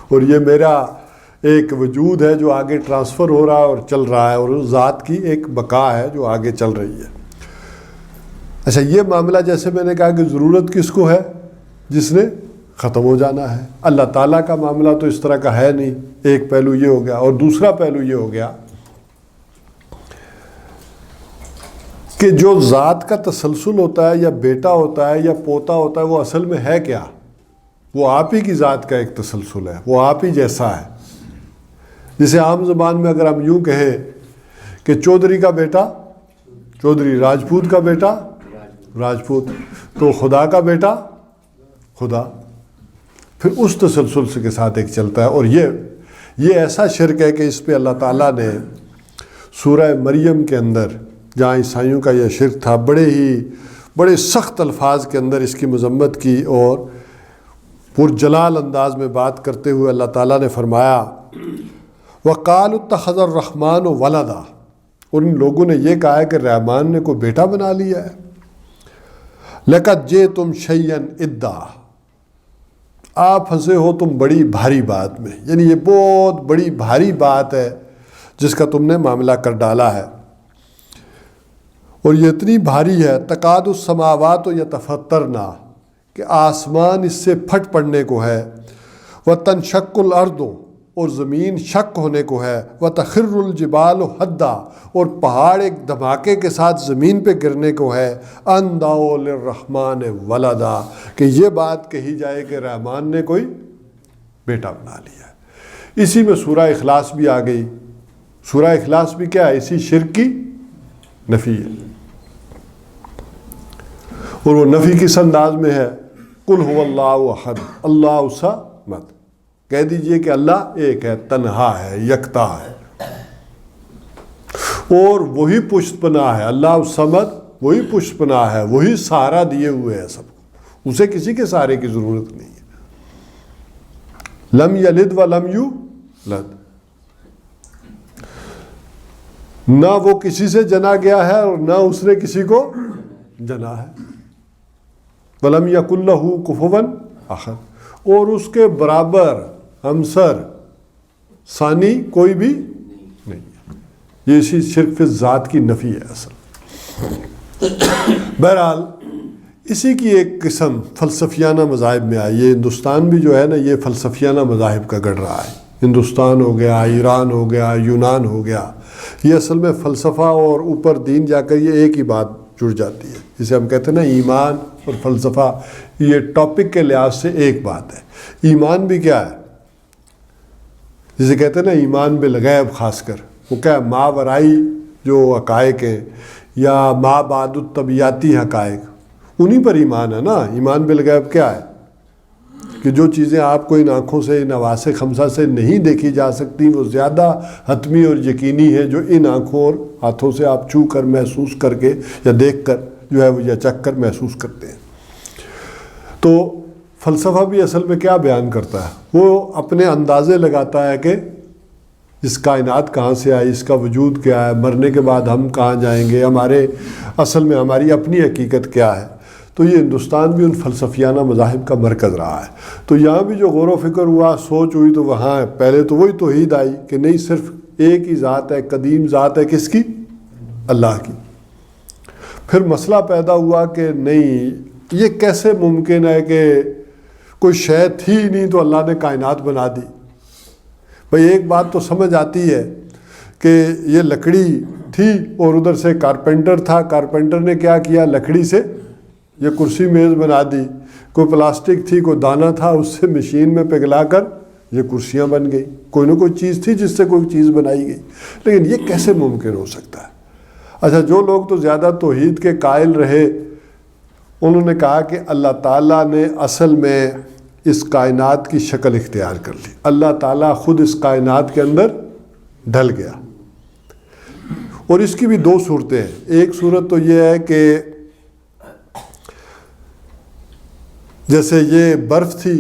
اور یہ میرا ایک وجود ہے جو آگے ٹرانسفر ہو رہا ہے اور چل رہا ہے، اور اس ذات کی ایک بقا ہے جو آگے چل رہی ہے. اچھا، یہ معاملہ جیسے میں نے کہا کہ ضرورت کس کو ہے؟ جس نے ختم ہو جانا ہے. اللہ تعالیٰ کا معاملہ تو اس طرح کا ہے نہیں. ایک پہلو یہ ہو گیا، اور دوسرا پہلو یہ ہو گیا کہ جو ذات کا تسلسل ہوتا ہے، یا بیٹا ہوتا ہے یا پوتا ہوتا ہے، وہ اصل میں ہے کیا؟ وہ آپ ہی کی ذات کا ایک تسلسل ہے، وہ آپ ہی جیسا ہے. جسے عام زبان میں اگر ہم یوں کہیں کہ چودھری کا بیٹا چودھری، راجپوت کا بیٹا راجپوت، تو خدا کا بیٹا خدا، پھر اس تسلسل کے ساتھ ایک چلتا ہے. اور یہ ایسا شرک ہے کہ اس پہ اللہ تعالیٰ نے سورہ مریم کے اندر، جہاں عیسائیوں کا یہ شرک تھا، بڑے سخت الفاظ کے اندر اس کی مذمت کی، اور پرجلال انداز میں بات کرتے ہوئے اللہ تعالیٰ نے فرمایا وَقَالُوا اتَّخَذَ الرَّحْمَنُ وَلَدًا. اور ان لوگوں نے یہ کہا ہے کہ رحمان نے کوئی بیٹا بنا لیا ہے. لَقَدْ جِئْتُمْ شَيْئًا إِدًّا. آپ پھنسے ہو تم بڑی بھاری بات میں، یعنی یہ بہت بڑی بھاری بات ہے جس کا تم نے معاملہ کر ڈالا ہے. اور یہ اتنی بھاری ہے تکاد السماوات یتفطرن، کہ آسمان اس سے پھٹ پڑنے کو ہے، وتنشق الارض، اور زمین شق ہونے کو ہے، وتخر الجبال حدا، اور پہاڑ ایک دھماکے کے ساتھ زمین پہ گرنے کو ہے، ان دعوا للرحمن ولدا، کہ یہ بات کہی جائے کہ رحمان نے کوئی بیٹا بنا لیا ہے. اسی میں سورہ اخلاص بھی آ گئی. سورہ اخلاص بھی کیا ہے؟ اسی شرک کی نفی ہے. اور وہ نفی کس انداز میں ہے؟ قل هو اللہ احد اللہ الصمد. کہہ دیجئے کہ اللہ ایک ہے، تنہا ہے، یکتا ہے، اور وہی پشت پناہ ہے. اللہ الصمد وہی پشت پناہ ہے، وہی سہارا دیے ہوئے ہے سب کو، اسے کسی کے سہارے کی ضرورت نہیں ہے. لم یلد ولم یولد، نہ وہ کسی سے جنا گیا ہے اور نہ اس نے کسی کو جنا ہے. وَلَمْ يَكُنْ لَهُ كُفُوًا أَحَدٌ. اور اس کے برابر ہمسر ثانی کوئی بھی نہیں. یہ اسی شرک فی ذات کی نفی ہے اصل. بہرحال اسی کی ایک قسم فلسفیانہ مذاہب میں آئی. یہ ہندوستان بھی جو ہے نا یہ فلسفیانہ مذاہب کا گڑھ رہا ہے. ہندوستان ہو گیا، ایران ہو گیا، یونان ہو گیا، یہ اصل میں فلسفہ اور اوپر دین جا کر یہ ایک ہی بات جڑ جاتی ہے. جسے ہم کہتے ہیں نا ایمان اور فلسفہ، یہ ٹاپک کے لحاظ سے ایک بات ہے. ایمان بھی کیا ہے؟ جسے کہتے ہیں نا ایمان بالغیب، خاص کر وہ کیا ہے؟ ماورائی جو حقائق ہیں یا ما بعد الطبیعاتی حقائق، انہی پر ایمان ہے نا. ایمان بالغیب کیا ہے؟ کہ جو چیزیں آپ کو ان آنکھوں سے، ان حواس خمسہ سے نہیں دیکھی جا سکتی، وہ زیادہ حتمی اور یقینی ہے جو ان آنکھوں اور ہاتھوں سے آپ چھو کر، محسوس کر کے یا دیکھ کر جو ہے وہ یا چکھ کر محسوس کرتے ہیں. تو فلسفہ بھی اصل میں کیا بیان کرتا ہے؟ وہ اپنے اندازے لگاتا ہے کہ اس کائنات کہاں سے آئی، اس کا وجود کیا ہے، مرنے کے بعد ہم کہاں جائیں گے، ہمارے اصل میں ہماری اپنی حقیقت کیا ہے. تو یہ ہندوستان بھی ان فلسفیانہ مذاہب کا مرکز رہا ہے. تو یہاں بھی جو غور و فکر ہوا، سوچ ہوئی، تو وہاں پہلے تو وہی توحید آئی کہ نہیں، صرف ایک ہی ذات ہے، قدیم ذات ہے، کس کی؟ اللہ کی. پھر مسئلہ پیدا ہوا کہ نہیں، یہ کیسے ممکن ہے کہ کوئی شے تھی ہی نہیں تو اللہ نے کائنات بنا دی. بھئی ایک بات تو سمجھ آتی ہے کہ یہ لکڑی تھی اور ادھر سے کارپینٹر تھا، کارپینٹر نے کیا کیا؟ لکڑی سے یہ کرسی میز بنا دی. کوئی پلاسٹک تھی، کوئی دانہ تھا، اس سے مشین میں پگھلا کر یہ کرسیاں بن گئی. کوئی نہ کوئی چیز تھی جس سے کوئی چیز بنائی گئی. لیکن یہ کیسے ممکن ہو سکتا ہے؟ اچھا، جو لوگ تو زیادہ توحید کے قائل رہے انہوں نے کہا کہ اللہ تعالیٰ نے اصل میں اس کائنات کی شکل اختیار کر لی. اللہ تعالیٰ خود اس کائنات کے اندر ڈھل گیا. اور اس کی بھی دو صورتیں ہیں. ایک صورت تو یہ ہے کہ جیسے یہ برف تھی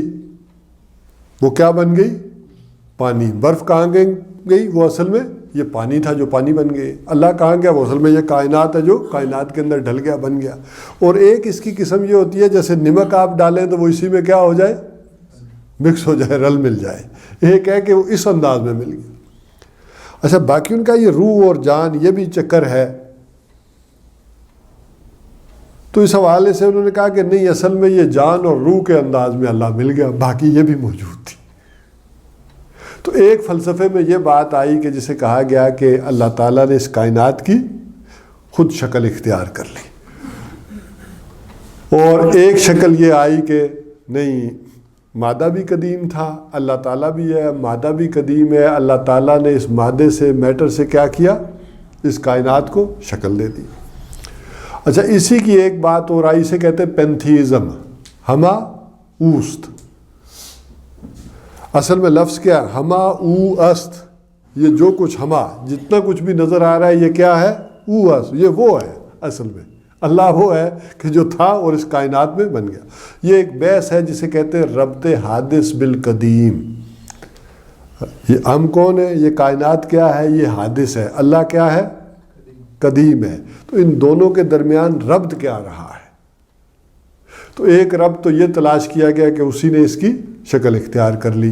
وہ کیا بن گئی؟ پانی. برف کہاں گئی؟ وہ اصل میں یہ پانی تھا جو پانی بن گئے. اللہ کہاں گیا؟ وہ اصل میں یہ کائنات ہے جو کائنات کے اندر ڈھل گیا، بن گیا. اور ایک اس کی قسم یہ ہوتی ہے جیسے نمک آپ ڈالیں تو وہ اسی میں کیا ہو جائے؟ مکس ہو جائے، رل مل جائے. ایک ہے کہ وہ اس انداز میں مل گیا. اچھا، باقی ان کا یہ روح اور جان یہ بھی چکر ہے. تو اس حوالے سے انہوں نے کہا کہ نہیں، اصل میں یہ جان اور روح کے انداز میں اللہ مل گیا، باقی یہ بھی موجود تھی. تو ایک فلسفے میں یہ بات آئی کہ جسے کہا گیا کہ اللہ تعالیٰ نے اس کائنات کی خود شکل اختیار کر لی. اور ایک شکل یہ آئی کہ نہیں، مادہ بھی قدیم تھا، اللہ تعالیٰ بھی ہے، مادہ بھی قدیم ہے، اللہ تعالیٰ نے اس مادے سے، میٹر سے کیا کیا؟ اس کائنات کو شکل دے دی. اچھا، اسی کی ایک بات اور آئی، اسے کہتے ہیں پینتھیزم، ہما اوست. اصل میں لفظ کیا؟ ہما او است. یہ جو کچھ ہما، جتنا کچھ بھی نظر آ رہا ہے یہ کیا ہے؟ او است. یہ وہ ہے اصل میں. اللہ وہ ہے کہ جو تھا اور اس کائنات میں بن گیا. یہ ایک بحث ہے جسے کہتے ہیں ربط حادث بالقدیم. یہ ہم کون ہے؟ یہ کائنات کیا ہے؟ یہ حادث ہے. اللہ کیا ہے؟ قدیم ہے. تو ان دونوں کے درمیان ربط کیا رہا ہے؟ تو ایک ربط تو یہ تلاش کیا گیا کہ اسی نے اس کی شکل اختیار کر لی.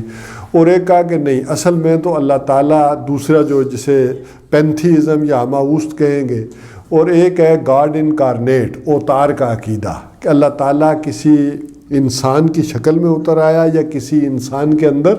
اور ایک کہا کہ نہیں، اصل میں تو اللہ تعالیٰ، دوسرا جو جسے پینتھیزم یا ہماوست کہیں گے. اور ایک ہے گاڈ انکارنیٹ، اوتار کا عقیدہ، کہ اللہ تعالیٰ کسی انسان کی شکل میں اتر آیا یا کسی انسان کے اندر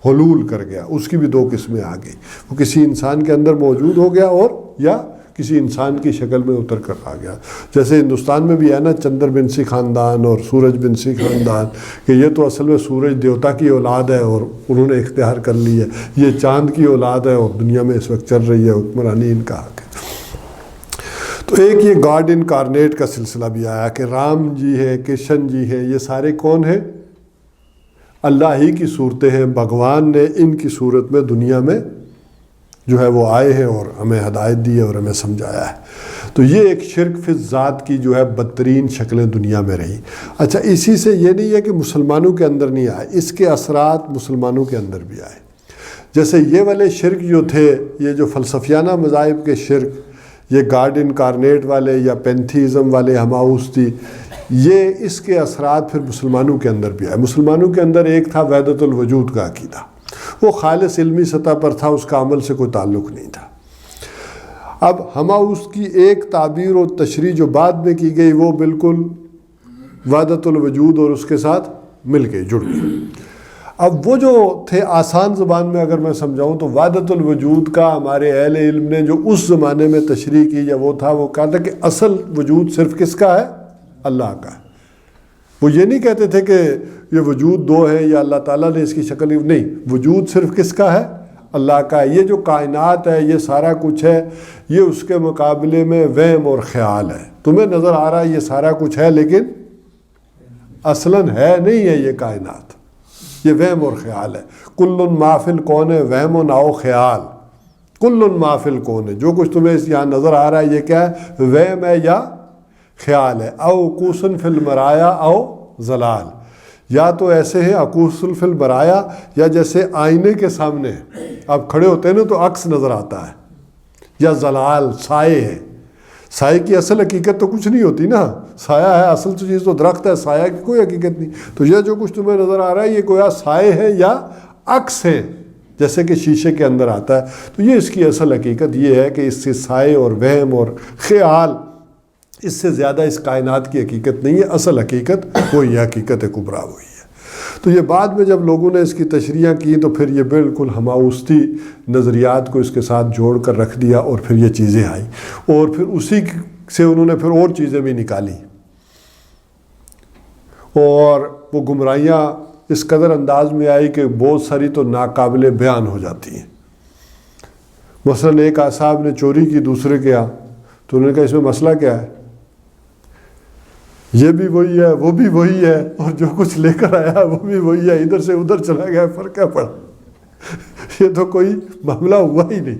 حلول کر گیا. اس کی بھی دو قسمیں آ گئی. وہ کسی انسان کے اندر موجود ہو گیا اور یا کسی انسان کی شکل میں اتر کر آ گیا. جیسے ہندوستان میں بھی ہے نا چندر بنسی خاندان اور سورج بنسی خاندان، کہ یہ تو اصل میں سورج دیوتا کی اولاد ہے اور انہوں نے اختیار کر لی ہے. یہ چاند کی اولاد ہے اور دنیا میں اس وقت چل رہی ہے حکمرانی ان کا حق ہے. تو ایک یہ گاڈ انکارنیٹ کا سلسلہ بھی آیا کہ رام جی ہے، کرشن جی ہے، یہ سارے کون ہیں؟ اللہ ہی کی صورتیں ہیں. بھگوان نے ان کی صورت میں دنیا میں جو ہے وہ آئے ہیں اور ہمیں ہدایت دی ہے اور ہمیں سمجھایا ہے. تو یہ ایک شرک فی ذات کی جو ہے بدترین شکلیں دنیا میں رہی. اچھا، اسی سے یہ نہیں ہے کہ مسلمانوں کے اندر نہیں آئے، اس کے اثرات مسلمانوں کے اندر بھی آئے. جیسے یہ والے شرک جو تھے، یہ جو فلسفیانہ مذاہب کے شرک، یہ گاڈ انکارنیٹ والے یا پینتھیزم والے، ہماوستی، یہ اس کے اثرات پھر مسلمانوں کے اندر بھی آئے. مسلمانوں کے اندر ایک تھا وحدت الوجود کا عقیدہ، وہ خالص علمی سطح پر تھا، اس کا عمل سے کوئی تعلق نہیں تھا. اب اس کی ایک تعبیر و تشریح جو بعد میں کی گئی وہ بالکل وحدت الوجود اور اس کے ساتھ مل کے جڑ گئی. اب وہ جو تھے آسان زبان میں اگر میں سمجھاؤں تو وحدت الوجود کا ہمارے اہل علم نے جو اس زمانے میں تشریح کی یا وہ تھا، وہ کہا تھا کہ اصل وجود صرف کس کا ہے؟ اللہ کا ہے. وہ یہ نہیں کہتے تھے کہ یہ وجود دو ہے یا اللہ تعالیٰ نے اس کی شکل، نہیں، وجود صرف کس کا ہے؟ اللہ کا ہے. یہ جو کائنات ہے، یہ سارا کچھ ہے، یہ اس کے مقابلے میں وہم اور خیال ہے. تمہیں نظر آ رہا ہے یہ سارا کچھ ہے، لیکن اصلاً ہے نہیں ہے. یہ کائنات یہ وہم اور خیال ہے. کل ما فی الکون وہم او خیال، کل ما فی الکون، جو کچھ تمہیں یہاں نظر آ رہا ہے یہ کیا ہے؟ وہم ہے یا خیال ہے. او عکوسن فی المرایا او ضلال، یا تو ایسے ہیں عکوسن فی المرایا، یا جیسے آئینے کے سامنے آپ کھڑے ہوتے ہیں نا تو عکس نظر آتا ہے، یا ضلال سائے ہے. سائے کی اصل حقیقت تو کچھ نہیں ہوتی نا، سایہ ہے اصل چیز تو درخت ہے، سایہ کی کوئی حقیقت نہیں. تو یہ جو کچھ تمہیں نظر آ رہا ہے یہ گویا سائے ہے یا عکس ہے، جیسے کہ شیشے کے اندر آتا ہے. تو یہ اس کی اصل حقیقت یہ ہے کہ اس سے سائے اور وہم اور خیال، اس سے زیادہ اس کائنات کی حقیقت نہیں ہے. اصل حقیقت وہی ہے، حقیقت کبریٰ وہی ہے. تو یہ بعد میں جب لوگوں نے اس کی تشریح کی تو پھر یہ بالکل ہماوسطی نظریات کو اس کے ساتھ جوڑ کر رکھ دیا، اور پھر یہ چیزیں آئیں، اور پھر اسی سے انہوں نے پھر اور چیزیں بھی نکالی، اور وہ گمراہیاں اس قدر انداز میں آئی کہ بہت ساری تو ناقابل بیان ہو جاتی ہیں. مثلا ایک صاحب نے چوری کی دوسرے کے یہاں، تو انہوں نے کہا اس میں مسئلہ کیا ہے؟ یہ بھی وہی ہے، وہ بھی وہی ہے، اور جو کچھ لے کر آیا وہ بھی وہی ہے، ادھر سے ادھر چلا گیا، فرق کیا پڑا؟ یہ تو کوئی معاملہ ہوا ہی نہیں.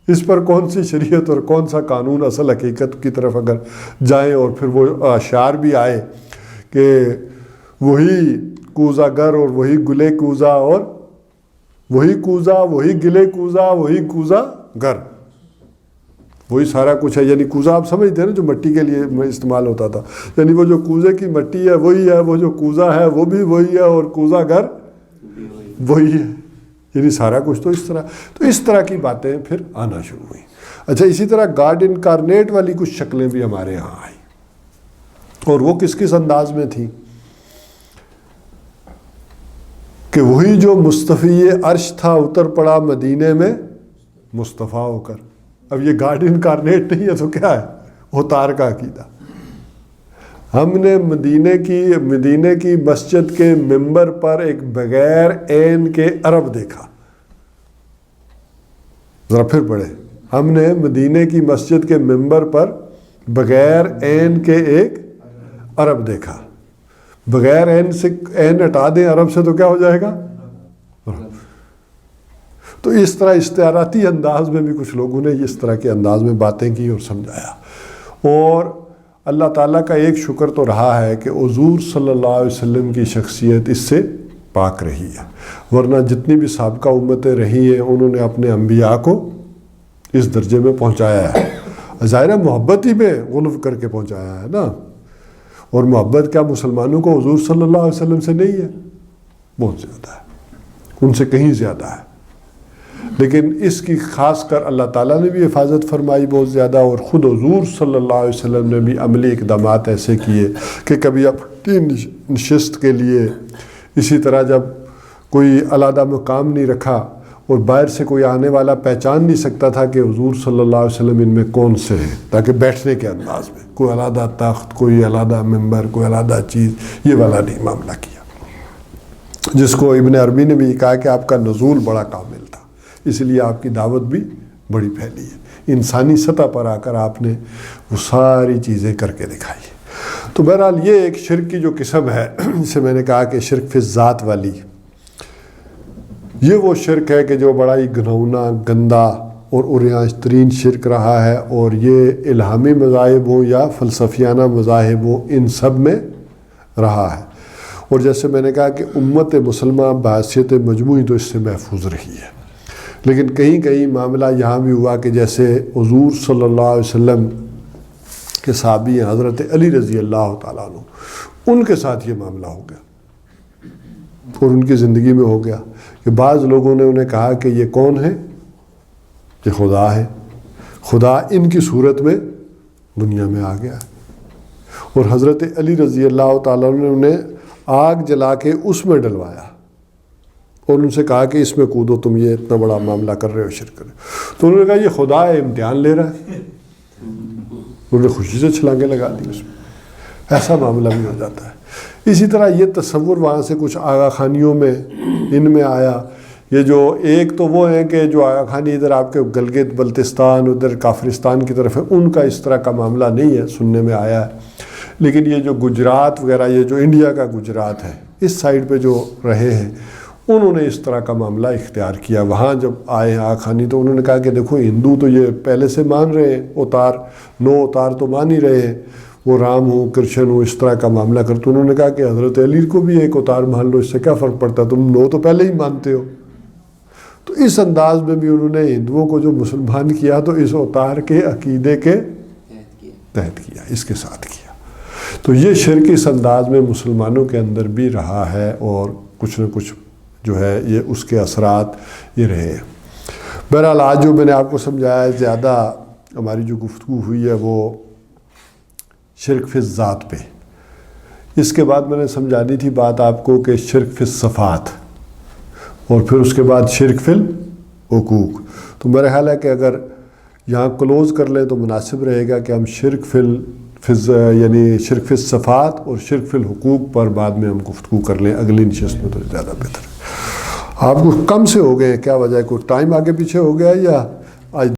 اس پر کون سی شریعت اور کون سا قانون اصل حقیقت کی طرف اگر جائیں. اور پھر وہ اشعار بھی آئے کہ وہی کوزہ گر اور وہی گلے کوزہ، اور وہی کوزہ وہی گلے کوزہ وہی کوزہ گر، وہی سارا کچھ ہے. یعنی کوزہ آپ سمجھتے ہیں نا جو مٹی کے لیے استعمال ہوتا تھا، یعنی وہ جو کوزے کی مٹی ہے وہی ہے، وہ جو کوزہ ہے وہ بھی وہی ہے، اور کوزہ گر وہی ہے. یعنی سارا کچھ تو اس طرح کی باتیں پھر آنا شروع ہوئیں. اچھا، اسی طرح گاڈ انکارنیٹ والی کچھ شکلیں بھی ہمارے ہاں آئیں، اور وہ کس انداز میں تھی کہ وہی جو مصطفی عرش تھا اتر پڑا مدینے میں مصطفیٰ ہو کر. اب یہ گاڈ انکارنیٹ نہیں ہے تو کیا ہے؟ اوتار کا عقیدہ. ہم نے مدینے کی مسجد کے ممبر پر ایک بغیر عین کے عرب دیکھا. ذرا پھر پڑھے، ہم نے مدینے کی مسجد کے ممبر پر بغیر عین کے ایک عرب دیکھا. بغیر عین سے عین ہٹا دیں عرب سے تو کیا ہو جائے گا؟ تو اس طرح استعاراتی انداز میں بھی کچھ لوگوں نے اس طرح کے انداز میں باتیں کی اور سمجھایا. اور اللہ تعالیٰ کا ایک شکر تو رہا ہے کہ حضور صلی اللہ علیہ وسلم کی شخصیت اس سے پاک رہی ہے، ورنہ جتنی بھی سابقہ امتیں رہی ہیں انہوں نے اپنے انبیاء کو اس درجے میں پہنچایا ہے. ظاہر محبت ہی میں غلو کر کے پہنچایا ہے نا. اور محبت کیا مسلمانوں کو حضور صلی اللہ علیہ وسلم سے نہیں ہے؟ بہت زیادہ ہے، ان سے کہیں زیادہ ہے. لیکن اس کی خاص کر اللہ تعالیٰ نے بھی حفاظت فرمائی بہت زیادہ، اور خود حضور صلی اللہ علیہ وسلم نے بھی عملی اقدامات ایسے کیے کہ کبھی اپنی نشست کے لیے اسی طرح جب کوئی علیحدہ مقام نہیں رکھا، اور باہر سے کوئی آنے والا پہچان نہیں سکتا تھا کہ حضور صلی اللہ علیہ وسلم ان میں کون سے ہیں، تاکہ بیٹھنے کے انداز میں کوئی علیحدہ تخت، کوئی علیحدہ ممبر، کوئی علیحدہ چیز، یہ والا نہیں معاملہ کیا. جس کو ابن عربی نے بھی کہا کہ آپ کا نزول بڑا کامل تھا، اس لیے آپ کی دعوت بھی بڑی پھیلی ہے. انسانی سطح پر آ کر آپ نے وہ ساری چیزیں کر کے دکھائی. تو بہرحال یہ ایک شرک کی جو قسم ہے، جسے میں نے کہا کہ شرک فی ذات والی، یہ وہ شرک ہے کہ جو بڑا ہی گھناؤنا، گندا اور عریاں ترین شرک رہا ہے. اور یہ الہامی مذاہب ہوں یا فلسفیانہ مذاہب ہوں، ان سب میں رہا ہے. اور جیسے میں نے کہا کہ امت مسلمہ بحیثیت مجموعی تو اس سے محفوظ رہی ہے. لیکن کہیں کہیں معاملہ یہاں بھی ہوا کہ جیسے حضور صلی اللہ علیہ وسلم کہ صحابی ہیں حضرت علی رضی اللہ تعالیٰ عنہ، ان کے ساتھ یہ معاملہ ہو گیا اور ان کی زندگی میں ہو گیا کہ بعض لوگوں نے انہیں کہا کہ یہ کون ہے؟ یہ خدا ہے، خدا ان کی صورت میں دنیا میں آ گیا ہے۔ اور حضرت علی رضی اللہ تعالیٰ عنہ نے انہیں آگ جلا کے اس میں ڈلوایا اور ان سے کہا کہ اس میں کودو، تم یہ اتنا بڑا معاملہ کر رہے ہو، شرک کر رہے ہو۔ تو انہوں نے کہا یہ خدا ہے، امتحان لے رہا ہے، انہوں نے خوشی سے چھلانگیں لگا دی اس میں۔ ایسا معاملہ بھی ہو جاتا ہے۔ اسی طرح یہ تصور وہاں سے کچھ آغا خانیوں میں ان میں آیا۔ یہ جو ایک تو وہ ہیں کہ جو آغا خانی ادھر آپ کے گلگت بلتستان ادھر کافرستان کی طرف ہے، ان کا اس طرح کا معاملہ نہیں ہے، سننے میں آیا ہے۔ لیکن یہ جو گجرات وغیرہ، یہ جو انڈیا کا گجرات ہے، اس سائڈ پہ جو رہے ہیں، انہوں نے اس طرح کا معاملہ اختیار کیا۔ وہاں جب آئے آغا خانی تو انہوں نے کہا کہ دیکھو ہندو تو یہ پہلے سے مان رہے ہیں، اوتار 9 اوتار تو مان ہی رہے ہیں، وہ رام ہو کرشن ہو، اس طرح کا معاملہ کر۔ تو انہوں نے کہا کہ حضرت علی کو بھی ایک اوتار مان لو، اس سے کیا فرق پڑتا ہے، تم 9 تو پہلے ہی مانتے ہو۔ تو اس انداز میں بھی انہوں نے ہندوؤں کو جو مسلمان کیا تو اس اوتار کے عقیدے کے تحت کیا، اس کے ساتھ کیا۔ تو یہ شرک اس انداز میں مسلمانوں کے اندر بھی رہا ہے اور کچھ نہ کچھ جو ہے یہ اس کے اثرات یہ رہے ہیں۔ بہرحال آج جو میں نے آپ کو سمجھایا ہے، زیادہ ہماری جو گفتگو ہوئی ہے وہ شرک فی الذات پہ۔ اس کے بعد میں نے سمجھانی تھی بات آپ کو کہ شرک فی الصفات، اور پھر اس کے بعد شرک فی الحقوق۔ تو میرا خیال ہے کہ اگر یہاں کلوز کر لیں تو مناسب رہے گا کہ ہم شرک یعنی شرک فی الصفات اور شرک فی الحقوق پر بعد میں ہم گفتگو کر لیں اگلی نشست میں، تو زیادہ بہتر ہے۔ آپ کو کم سے ہو گئے، کیا وجہ ہے؟ کوئی ٹائم آگے پیچھے ہو گیا یا